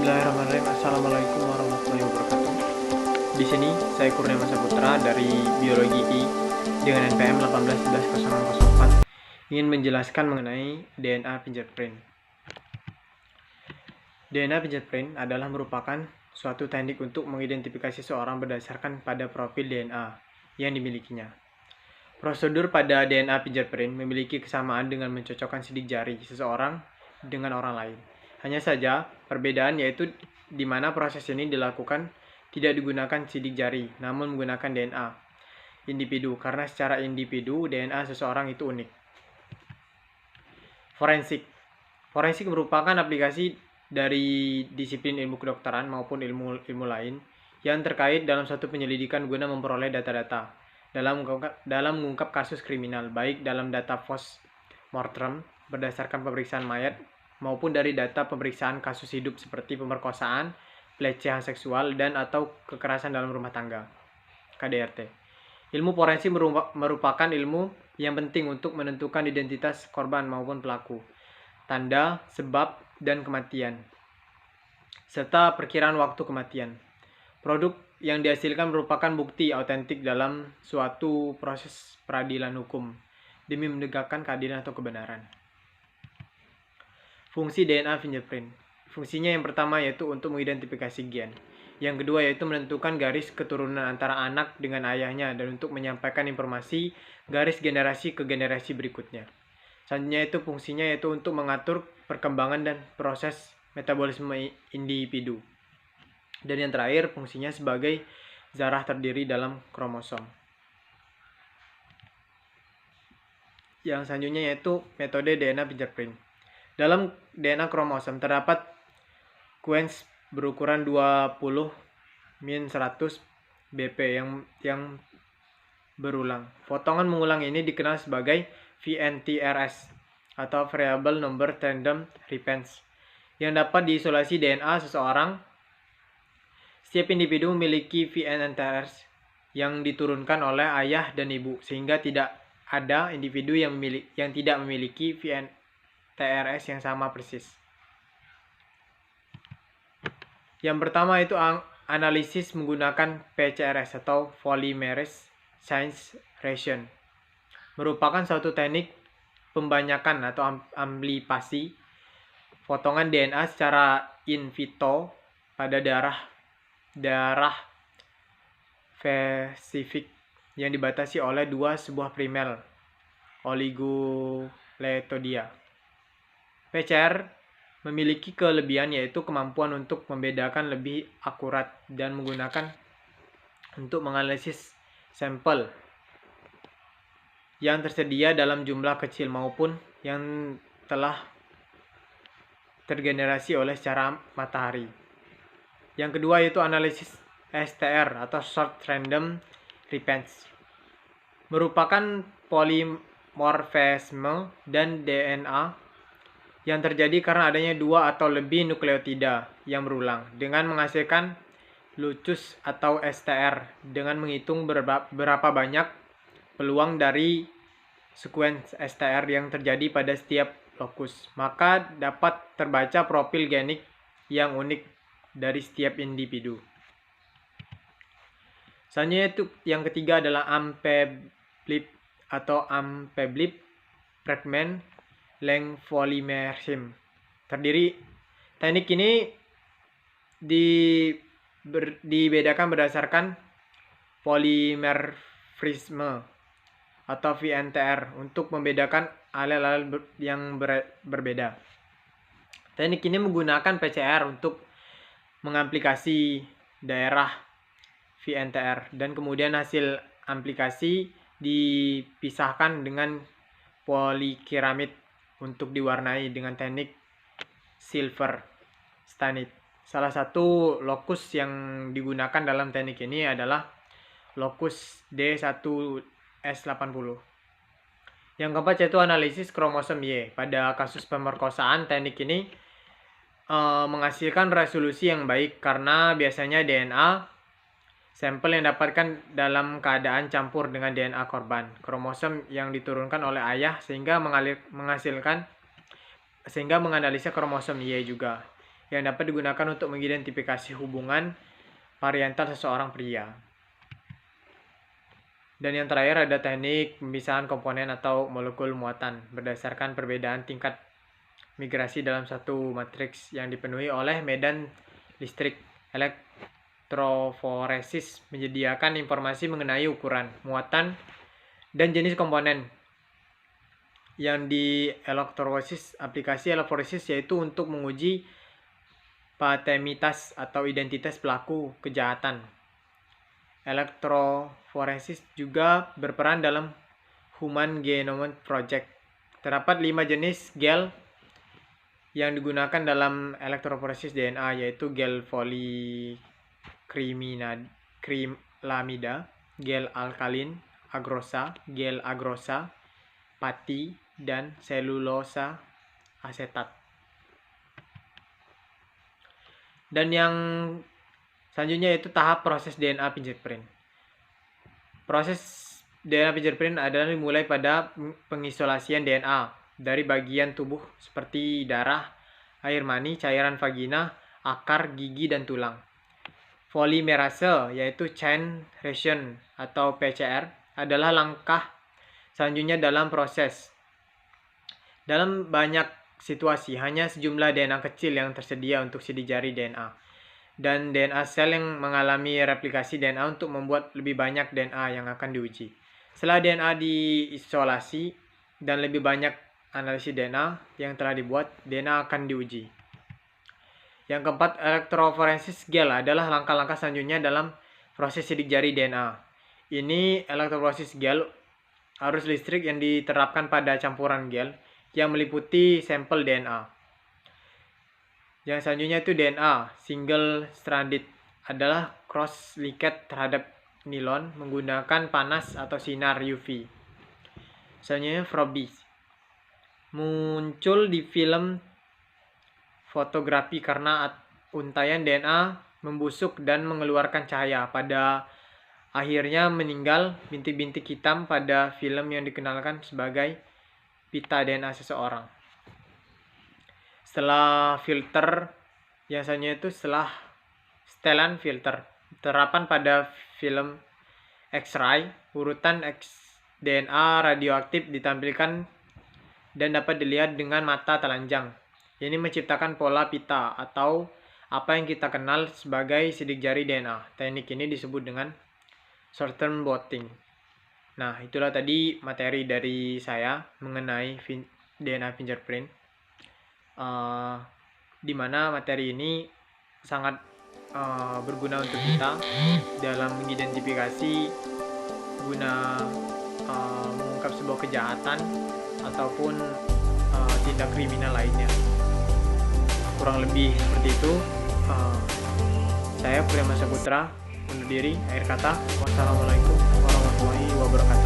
Bismillahirrahmanirrahim. Assalamualaikum warahmatullahi wabarakatuh. Di sini saya Kurniawan Saputra dari Biologi I dengan NPM 1811004 ingin menjelaskan mengenai DNA fingerprint. DNA fingerprint adalah merupakan suatu teknik untuk mengidentifikasi seorang berdasarkan pada profil DNA yang dimilikinya. Prosedur pada DNA fingerprint memiliki kesamaan dengan mencocokkan sidik jari seseorang dengan orang lain. Hanya saja, perbedaan yaitu di mana proses ini dilakukan tidak digunakan sidik jari, namun menggunakan DNA individu, karena secara individu DNA seseorang itu unik. Forensik. Forensik merupakan aplikasi dari disiplin ilmu kedokteran maupun ilmu lain yang terkait dalam suatu penyelidikan guna memperoleh data-data dalam mengungkap kasus kriminal, baik dalam data post-mortem berdasarkan pemeriksaan mayat maupun dari data pemeriksaan kasus hidup seperti pemerkosaan, pelecehan seksual, dan atau kekerasan dalam rumah tangga (KDRT). Ilmu forensik merupakan ilmu yang penting untuk menentukan identitas korban maupun pelaku, tanda, sebab, dan kematian, serta perkiraan waktu kematian. Produk yang dihasilkan merupakan bukti autentik dalam suatu proses peradilan hukum demi menegakkan keadilan atau kebenaran. Fungsi DNA fingerprint. Fungsinya yang pertama yaitu untuk mengidentifikasi gen. Yang kedua yaitu menentukan garis keturunan antara anak dengan ayahnya dan untuk menyampaikan informasi garis generasi ke generasi berikutnya. Selanjutnya itu fungsinya yaitu untuk mengatur perkembangan dan proses metabolisme individu. Dan yang terakhir fungsinya sebagai zarah terdiri dalam kromosom. Yang selanjutnya yaitu metode DNA fingerprint. Dalam DNA kromosom terdapat sequence berukuran 20-100 BP yang berulang. Potongan mengulang ini dikenal sebagai VNTRS atau Variable Number Random Repeats yang dapat diisolasi DNA seseorang. Setiap individu memiliki VNTRS yang diturunkan oleh ayah dan ibu, sehingga tidak ada individu yang tidak memiliki VNTRS yang sama persis. Yang pertama itu analisis menggunakan PCRS atau Polymerase Chain Reaction. Merupakan suatu teknik pembanyakan atau amplifikasi potongan DNA secara in vitro pada darah spesifik yang dibatasi oleh sebuah primer oligonucleotida. PCR memiliki kelebihan yaitu kemampuan untuk membedakan lebih akurat dan menggunakan untuk menganalisis sampel yang tersedia dalam jumlah kecil maupun yang telah tergenerasi oleh secara matahari. Yang kedua yaitu analisis STR atau Short Random Repeats. Merupakan polimorfisme dan DNA yang terjadi karena adanya dua atau lebih nukleotida yang berulang dengan menghasilkan locus atau STR dengan menghitung berapa banyak peluang dari sequence STR yang terjadi pada setiap locus, maka dapat terbaca profil genik yang unik dari setiap individu. Selanjutnya itu yang ketiga adalah amphiblip atau amphiblip fragment length polymerism. Teknik ini dibedakan berdasarkan polimorfisme atau VNTR untuk membedakan alel-alel yang berbeda. Teknik ini menggunakan PCR untuk mengaplikasi daerah VNTR dan kemudian hasil aplikasi dipisahkan dengan polikeramid untuk diwarnai dengan teknik silver staining. Salah satu lokus yang digunakan dalam teknik ini adalah lokus D1S80. Yang keempat yaitu analisis kromosom Y. Pada kasus pemerkosaan, teknik ini menghasilkan resolusi yang baik karena biasanya DNA sampel yang dapatkan dalam keadaan campur dengan DNA korban, kromosom yang diturunkan oleh ayah sehingga menganalisa kromosom Y juga. yang dapat digunakan untuk mengidentifikasi hubungan pariental seseorang pria. Dan yang terakhir ada teknik pemisahan komponen atau molekul muatan berdasarkan perbedaan tingkat migrasi dalam satu matriks yang dipenuhi oleh medan listrik. Elektroforesis menyediakan informasi mengenai ukuran, muatan, dan jenis komponen. Yang di elektroforesis, aplikasi elektroforesis yaitu untuk menguji patemitas atau identitas pelaku kejahatan. Elektroforesis juga berperan dalam Human Genome Project. Terdapat 5 jenis gel yang digunakan dalam elektroforesis DNA, yaitu gel polikrilamida, gel alkalin, agrosa, gel agrosa, pati, dan selulosa asetat. Dan yang selanjutnya yaitu tahap proses DNA fingerprint. Proses DNA fingerprint adalah dimulai pada pengisolasian DNA dari bagian tubuh seperti darah, air mani, cairan vagina, akar, gigi, dan tulang. Polimerase yaitu chain reaction atau PCR adalah langkah selanjutnya dalam proses. Dalam banyak situasi, hanya sejumlah DNA kecil yang tersedia untuk sidik jari DNA. Dan DNA sel yang mengalami replikasi DNA untuk membuat lebih banyak DNA yang akan diuji. Setelah DNA diisolasi dan lebih banyak analisis DNA yang telah dibuat, DNA akan diuji. Yang keempat, elektroforesis gel adalah langkah-langkah selanjutnya dalam proses sidik jari DNA. Ini elektroforesis gel arus listrik yang diterapkan pada campuran gel yang meliputi sampel DNA. Yang selanjutnya itu DNA single stranded adalah cross linked terhadap nilon menggunakan panas atau sinar UV. Selanjutnya Frobe muncul di film fotografi karena untaian DNA membusuk dan mengeluarkan cahaya. Pada akhirnya meninggal bintik-bintik hitam pada film yang dikenalkan sebagai pita DNA seseorang. Setelah filter, yang selanjutnya itu setelah setelan filter, terapan pada film X-ray, urutan DNA radioaktif ditampilkan dan dapat dilihat dengan mata telanjang. Ini menciptakan pola pita atau apa yang kita kenal sebagai sidik jari DNA. Teknik ini disebut dengan short-term blotting. Nah, itulah tadi materi dari saya mengenai DNA fingerprint. Di mana materi ini sangat berguna untuk kita dalam mengidentifikasi guna mengungkap sebuah kejahatan ataupun tindak kriminal lainnya. Kurang lebih seperti itu. Saya Priyama Saputra undur diri. Akhir kata, wassalamualaikum warahmatullahi wabarakatuh.